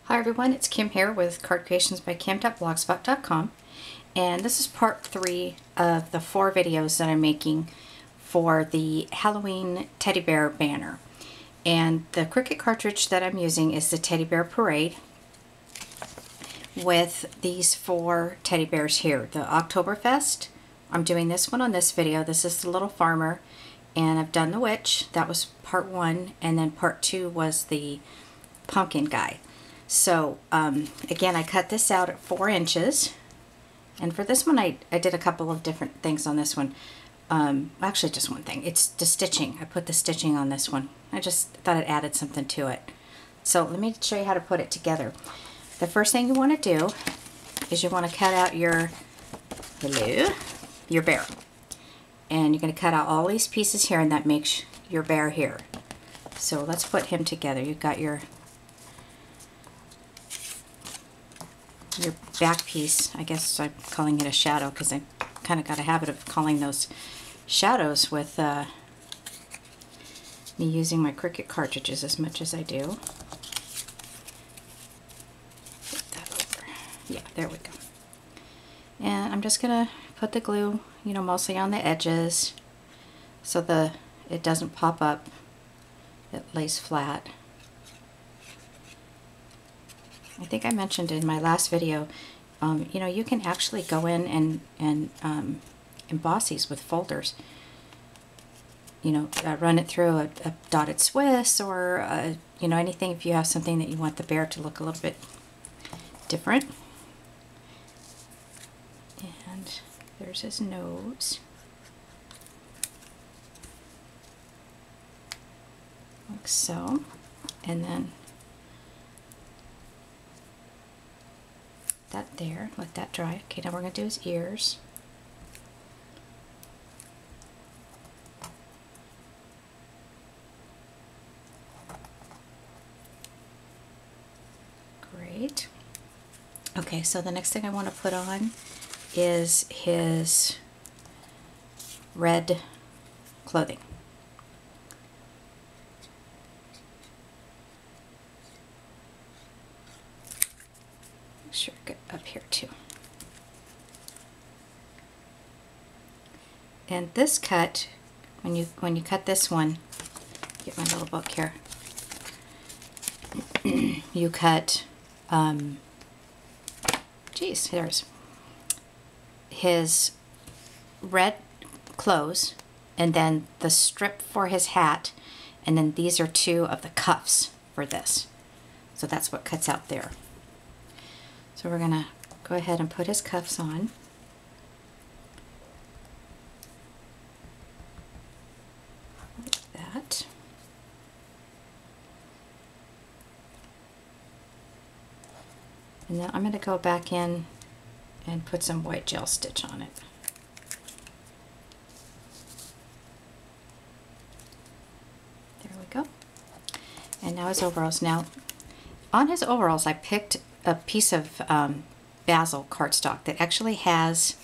Hi everyone, it's Kim here with Card Creations by Kim.blogspot.com, and this is part 3 of the 4 videos that I'm making for the Halloween teddy bear banner. And the Cricut cartridge that I'm using is the Teddy Bear Parade with these 4 teddy bears here. The Oktoberfest, I'm doing this one on this video. This is the Little Farmer, and I've done the Witch. That was part 1, and then part 2 was the pumpkin guy. So again, I cut this out at 4 inches, and for this one I did a couple of different things on this one. Actually just one thing. It's the stitching. I put the stitching on this one. I just thought it added something to it. So let me show you how to put it together. The first thing you want to do is you want to cut out your bear. And you're going to cut out all these pieces here, and that makes your bear here. So let's put him together. You've got your back piece. I guess I'm calling it a shadow because I kind of got a habit of calling those shadows with me using my Cricut cartridges as much as I do. Flip that over. Yeah, there we go. And I'm just gonna put the glue, mostly on the edges so it doesn't pop up. It lays flat. I think I mentioned in my last video, you can actually go in and emboss these with folders. Run it through a dotted Swiss or, anything if you have something that you want the bear to look a little bit different. And there's his nose. Like so. And then that there, let that dry. Okay, now we're going to do his ears. Great. Okay, so the next thing I want to put on is his red clothing. Sure, get up here too. And this cut, when you cut this one, get my little book here. You cut, there's his red clothes, and then the strip for his hat, and then these are 2 of the cuffs for this. So that's what cuts out there. So we're going to go ahead and put his cuffs on. Like that. And then I'm going to go back in and put some white gel stitch on it. There we go. And now his overalls. Now, on his overalls I picked a piece of basil cardstock that actually has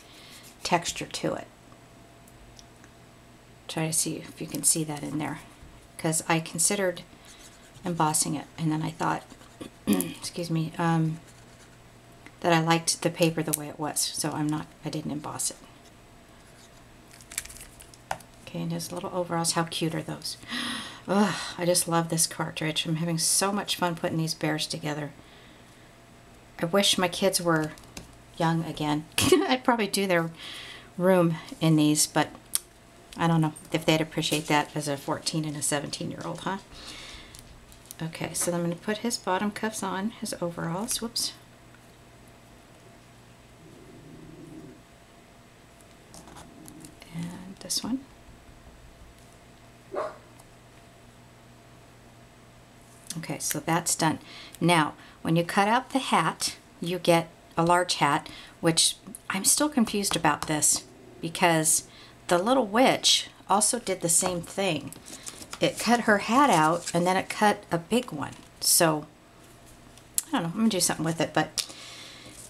texture to it. Try to see if you can see that in there, because I considered embossing it, and then I thought excuse me, that I liked the paper the way it was, so I didn't emboss it. Okay, and his little overalls, how cute are those? Ugh, I just love this cartridge. I'm having so much fun putting these bears together. I wish my kids were young again. I'd probably do their room in these, but I don't know if they'd appreciate that as a 14 and a 17-year-old, huh? Okay, so I'm going to put his bottom cuffs on, his overalls. Whoops. And this one. Okay, so that's done. Now, when you cut out the hat, you get a large hat, which I'm still confused about this because the Little Witch also did the same thing. It cut her hat out and then it cut a big one. So, I don't know, I'm going to do something with it. But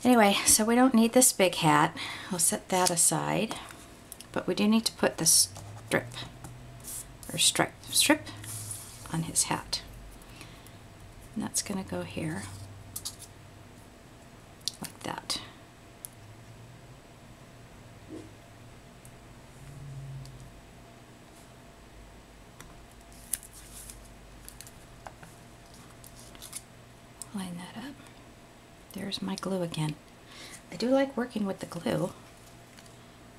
anyway, so we don't need this big hat. We'll set that aside. But we do need to put the strip on his hat. And that's going to go here. line that up. There's my glue again. I do like working with the glue,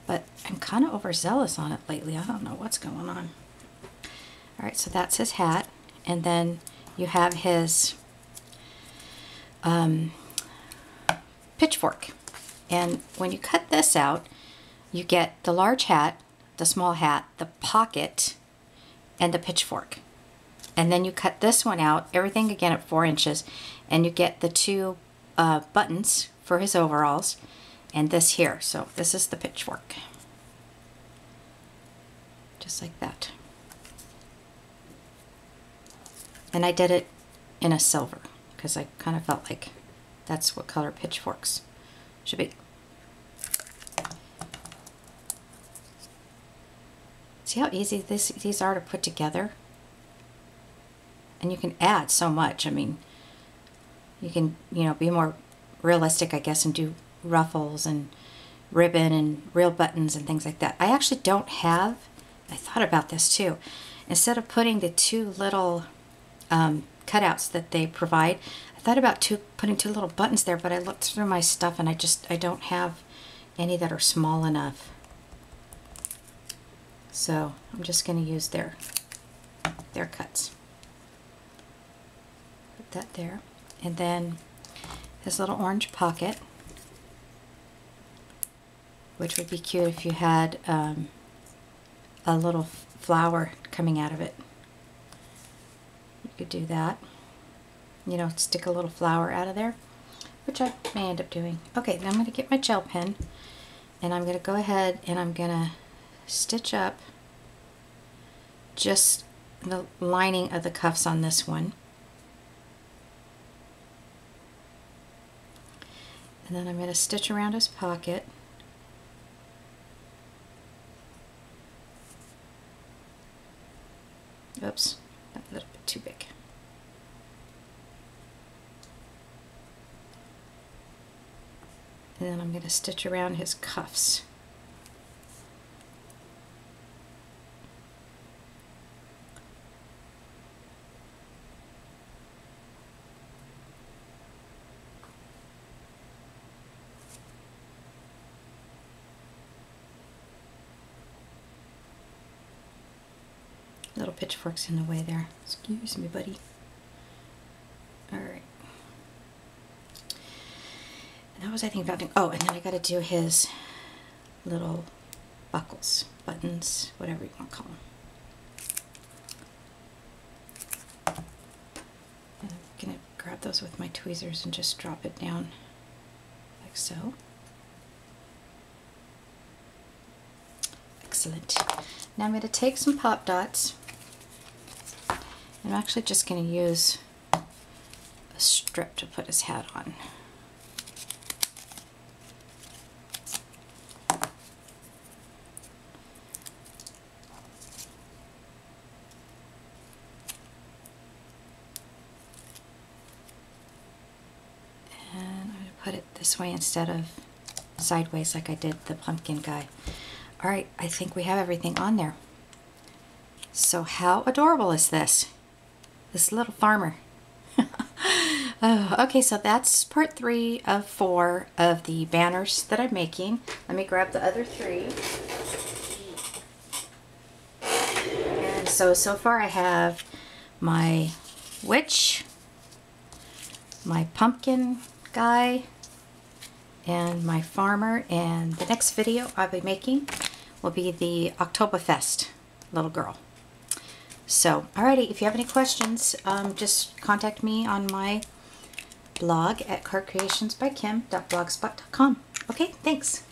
but I'm kind of overzealous on it lately. I don't know what's going on. All right, so that's his hat, and then you have his pitchfork. And when you cut this out, you get the large hat, the small hat, the pocket, and the pitchfork. And then you cut this one out, everything again at 4 inches, and you get the 2 buttons for his overalls, and this here. So this is the pitchfork. Just like that. And I did it in a silver, because I kind of felt like that's what color pitchforks should be. See how easy these are to put together? And you can add so much. I mean, you can, you know, be more realistic, I guess, and do ruffles and ribbon and real buttons and things like that. I actually don't have, I thought about this too. Instead of putting the 2 little cutouts that they provide, I thought about putting 2 little buttons there, but I looked through my stuff and I don't have any that are small enough. So I'm just going to use their cuts. Put that there. And then this little orange pocket, which would be cute if you had a little flower coming out of it. You could do that. You know, stick a little flower out of there, which I may end up doing. Okay, then I'm going to get my gel pen, and I'm going to go ahead and I'm going to stitch up just the lining of the cuffs on this one. And then I'm going to stitch around his pocket. Oops, that's a little bit too big. And then I'm going to stitch around his cuffs. Little pitchfork's in the way there. Excuse me, buddy. Alright. And that was, I think, about doing, oh, and then I gotta do his little buckles, buttons, whatever you want to call them. And I'm gonna grab those with my tweezers and just drop it down like so. Excellent. Now I'm going to take some pop dots. I'm actually just going to use a strip to put his hat on. And I'm going to put it this way instead of sideways like I did the pumpkin guy. Alright, I think we have everything on there. So how adorable is this? This little farmer. Oh, okay, so that's part 3 of 4 of the banners that I'm making. Let me grab the other 3. And so far I have my witch, my pumpkin guy, and my farmer, and the next video I'll be making will be the Oktoberfest little girl. So, alrighty, if you have any questions, just contact me on my blog at cardcreationsbykim.blogspot.com. Okay, thanks.